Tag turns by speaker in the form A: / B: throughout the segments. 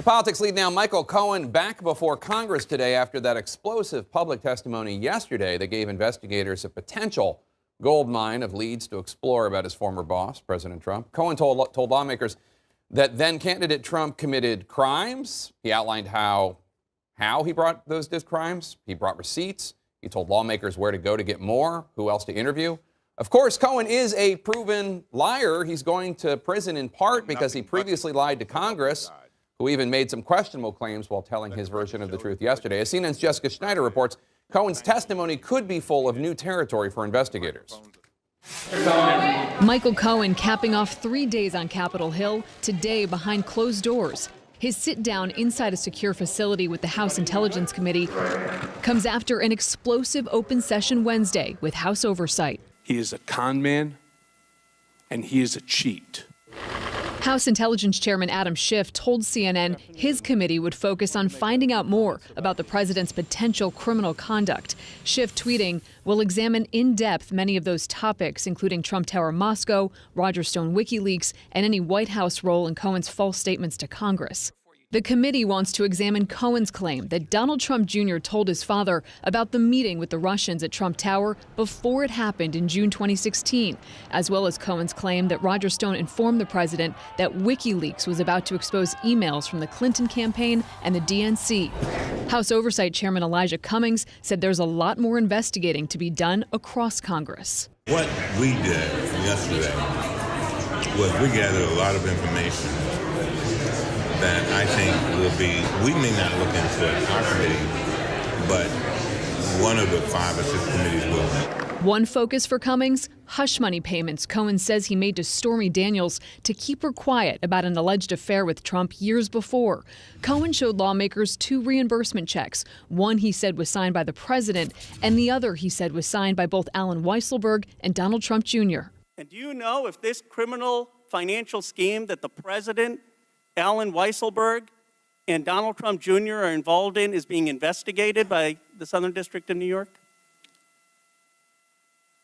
A: Politics lead now. Michael Cohen back before Congress today after that explosive public testimony yesterday that gave investigators a potential gold mine of leads to explore about his former boss, President Trump. Cohen told lawmakers that then candidate Trump committed crimes. He outlined how he brought those crimes. He brought receipts. He told lawmakers where to go to get more, who else to interview. Of course, Cohen is a proven liar. He's going to prison in part because he previously lied to Congress, who even made some questionable claims while telling his version of the truth yesterday. As CNN's Jessica Schneider reports, Cohen's testimony could be full of new territory for investigators.
B: Michael Cohen capping off 3 days on Capitol Hill, today behind closed doors. His sit-down inside a secure facility with the House Intelligence Committee comes after an explosive open session Wednesday with House oversight.
C: He is a con man, and he is a cheat.
B: House Intelligence Chairman Adam Schiff told CNN his committee would focus on finding out more about the president's potential criminal conduct. Schiff tweeting, "We'll examine in depth many of those topics, including Trump Tower Moscow, Roger Stone WikiLeaks, and any White House role in Cohen's false statements to Congress." The committee wants to examine Cohen's claim that Donald Trump Jr. told his father about the meeting with the Russians at Trump Tower before it happened in June 2016, as well as Cohen's claim that Roger Stone informed the president that WikiLeaks was about to expose emails from the Clinton campaign and the DNC. House Oversight Chairman Elijah Cummings said there's a lot more investigating to be done across Congress.
D: What we did yesterday was we gathered a lot of information that I think we may not look into it in our committee, but one of the 5 or 6 committees will.
B: One focus for Cummings, hush money payments Cohen says he made to Stormy Daniels to keep her quiet about an alleged affair with Trump years before. Cohen showed lawmakers 2 reimbursement checks. One he said was signed by the president, and the other he said was signed by both Alan Weisselberg and Donald Trump Jr.
E: And do you know if this criminal financial scheme that the president, Alan Weisselberg, and Donald Trump Jr. are involved in is being investigated by the Southern District of New York?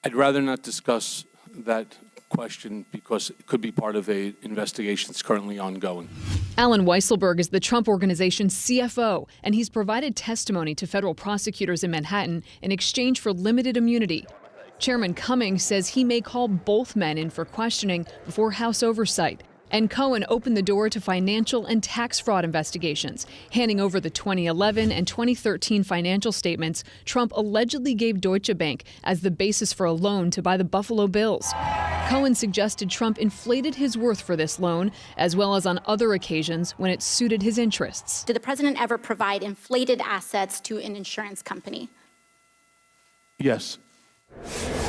C: I'd rather not discuss that question because it could be part of an investigation that's currently ongoing.
B: Alan Weisselberg is the Trump Organization's CFO, and he's provided testimony to federal prosecutors in Manhattan in exchange for limited immunity. Chairman Cummings says he may call both men in for questioning before House oversight. And Cohen opened the door to financial and tax fraud investigations, handing over the 2011 and 2013 financial statements Trump allegedly gave Deutsche Bank as the basis for a loan to buy the Buffalo Bills. Cohen suggested Trump inflated his worth for this loan, as well as on other occasions when it suited his interests.
F: Did the president ever provide inflated assets to an insurance company?
C: Yes.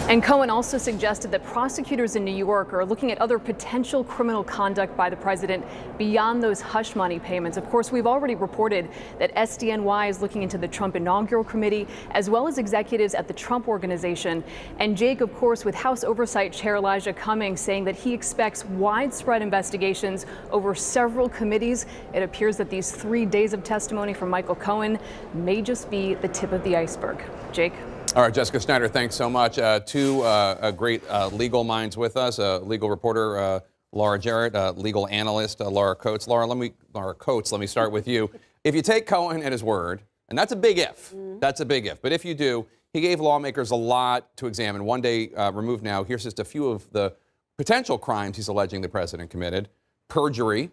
B: And Cohen also suggested that prosecutors in New York are looking at other potential criminal conduct by the president beyond those hush money payments. Of course, we've already reported that SDNY is looking into the Trump Inaugural Committee, as well as executives at the Trump Organization. And Jake, of course, with House Oversight Chair Elijah Cummings saying that he expects widespread investigations over several committees. It appears that these 3 days of testimony from Michael Cohen may just be the tip of the iceberg. Jake?
A: All right, Jessica Schneider, thanks so much. 2 great legal minds with us, legal reporter Laura Jarrett, legal analyst Laura Coates. Laura, let me start with you. If you take Cohen at his word, and that's a big if, that's a big if, but if you do, he gave lawmakers a lot to examine. 1 day removed now, here's just a few of the potential crimes he's alleging the president committed: perjury,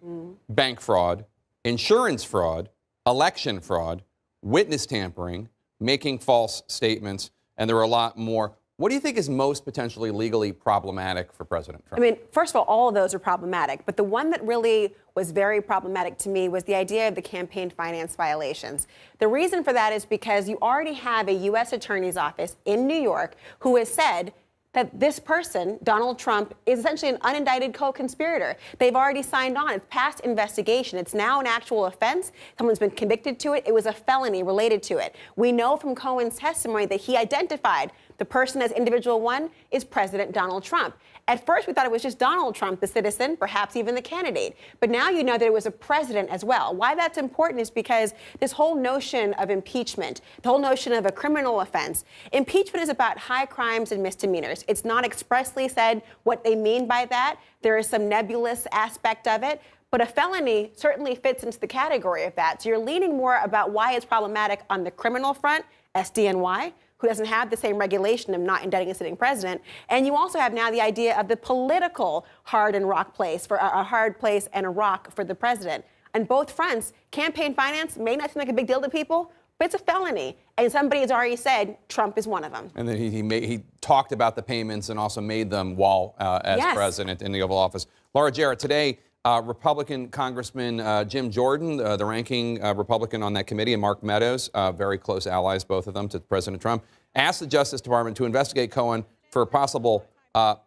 A: bank fraud, insurance fraud, election fraud, witness tampering, making false statements, and there are a lot more. What do you think is most potentially legally problematic for President Trump?
G: I mean, first of all of those are problematic, but the one that really was very problematic to me was the idea of the campaign finance violations. The reason for that is because you already have a U.S. Attorney's Office in New York who has said that this person, Donald Trump, is essentially an unindicted co-conspirator. They've already signed on. It's past investigation. It's now an actual offense. Someone's been convicted to it. It was a felony related to it. We know from Cohen's testimony that he identified the person as individual 1 is President Donald Trump. At first, we thought it was just Donald Trump, the citizen, perhaps even the candidate. But now you know that it was a president as well. Why that's important is because this whole notion of impeachment, the whole notion of a criminal offense, impeachment is about high crimes and misdemeanors. It's not expressly said what they mean by that. There is some nebulous aspect of it. but a felony certainly fits into the category of that. So you're leaning more about why it's problematic on the criminal front, SDNY, who doesn't have the same regulation of not indicting a sitting president. And you also have now the idea of the political hard and rock place, for a hard place and a rock for the president. On both fronts, campaign finance may not seem like a big deal to people, but it's a felony. And somebody has already said Trump is one of them.
A: And then he talked about the payments and also made them while as president in the Oval Office. Laura Jarrett, today, Republican Congressman Jim Jordan, the ranking Republican on that committee, and Mark Meadows, very close allies, both of them, to President Trump, asked the Justice Department to investigate Cohen for possible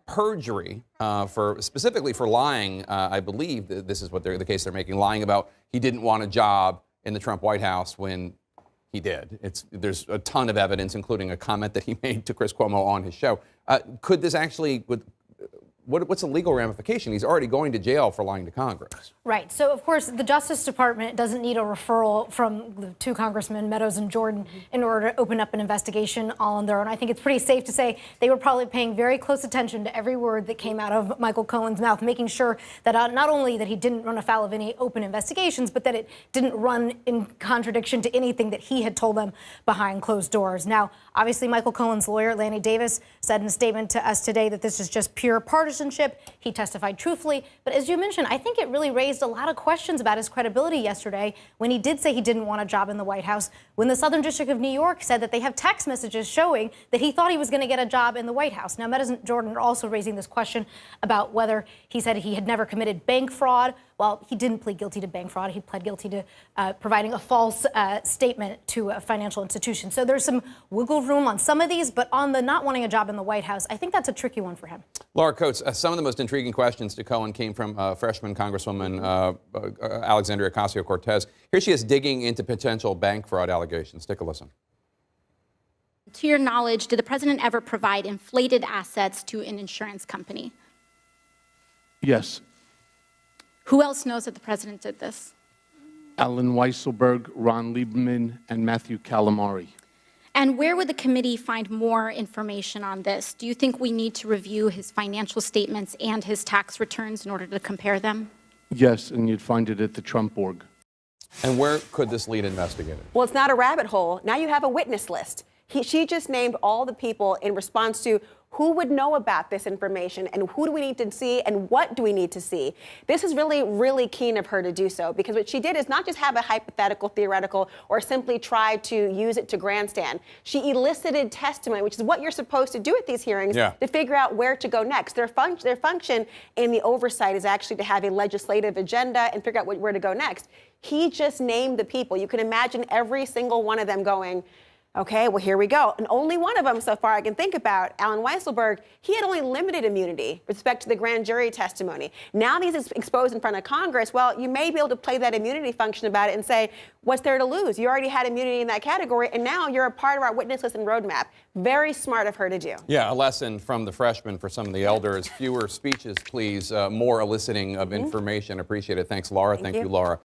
A: perjury, specifically for lying. I believe this is what the case they're making, lying about he didn't want a job in the Trump White House when he did. There's a ton of evidence, including a comment that he made to Chris Cuomo on his show. Could this actually, what's the legal ramification? He's already going to jail for lying to Congress.
H: Right. So, of course, the Justice Department doesn't need a referral from the two congressmen, Meadows and Jordan, in order to open up an investigation all on their own. I think it's pretty safe to say they were probably paying very close attention to every word that came out of Michael Cohen's mouth, making sure that not only that he didn't run afoul of any open investigations, but that it didn't run in contradiction to anything that he had told them behind closed doors. Now, obviously, Michael Cohen's lawyer, Lanny Davis, said in a statement to us today that this is just pure partisanship. He testified truthfully. But as you mentioned, I think it really raised a lot of questions about his credibility yesterday when he did say he didn't want a job in the White House, when the Southern District of New York said that they have text messages showing that he thought he was going to get a job in the White House. Now, Meadows and Jordan are also raising this question about whether he said he had never committed bank fraud. Well, he didn't plead guilty to bank fraud. He pled guilty to providing a false statement to a financial institution. So there's some wiggle room on some of these, but on the not wanting a job in the White House, I think that's a tricky one for him.
A: Laura Coates, some of the most intriguing questions to Cohen came from freshman Congresswoman Alexandria Ocasio-Cortez. Here she is digging into potential bank fraud allegations. Take a listen.
F: To your knowledge, did the president ever provide inflated assets to an insurance company?
C: Yes.
F: Who else knows that the president did this?
C: Alan Weisselberg, Ron Lieberman, and Matthew Calamari.
F: And where would the committee find more information on this? Do you think we need to review his financial statements and his tax returns in order to compare them?
C: Yes, and you'd find it at the Trump org.
A: And where could this lead investigators?
G: Well, it's not a rabbit hole. Now you have a witness list. She just named all the people in response to who would know about this information and who do we need to see and what do we need to see. This is really, really keen of her to do so, because what she did is not just have a hypothetical, theoretical, or simply try to use it to grandstand. She elicited testimony, which is what you're supposed to do at these hearings, to figure out where to go next. Their function in the oversight is actually to have a legislative agenda and figure out where to go next. He just named the people. You can imagine every single one of them going, okay, well, here we go. And only one of them so far I can think about, Alan Weisselberg, he had only limited immunity with respect to the grand jury testimony. Now that he's exposed in front of Congress, well, you may be able to play that immunity function about it and say, what's there to lose? You already had immunity in that category, and now you're a part of our witness list and roadmap. Very smart of her to do.
A: Yeah, a lesson from the freshmen for some of the elders. Fewer speeches, please. More eliciting of information. Appreciate it. Thanks, Laura. Thank you, Laura.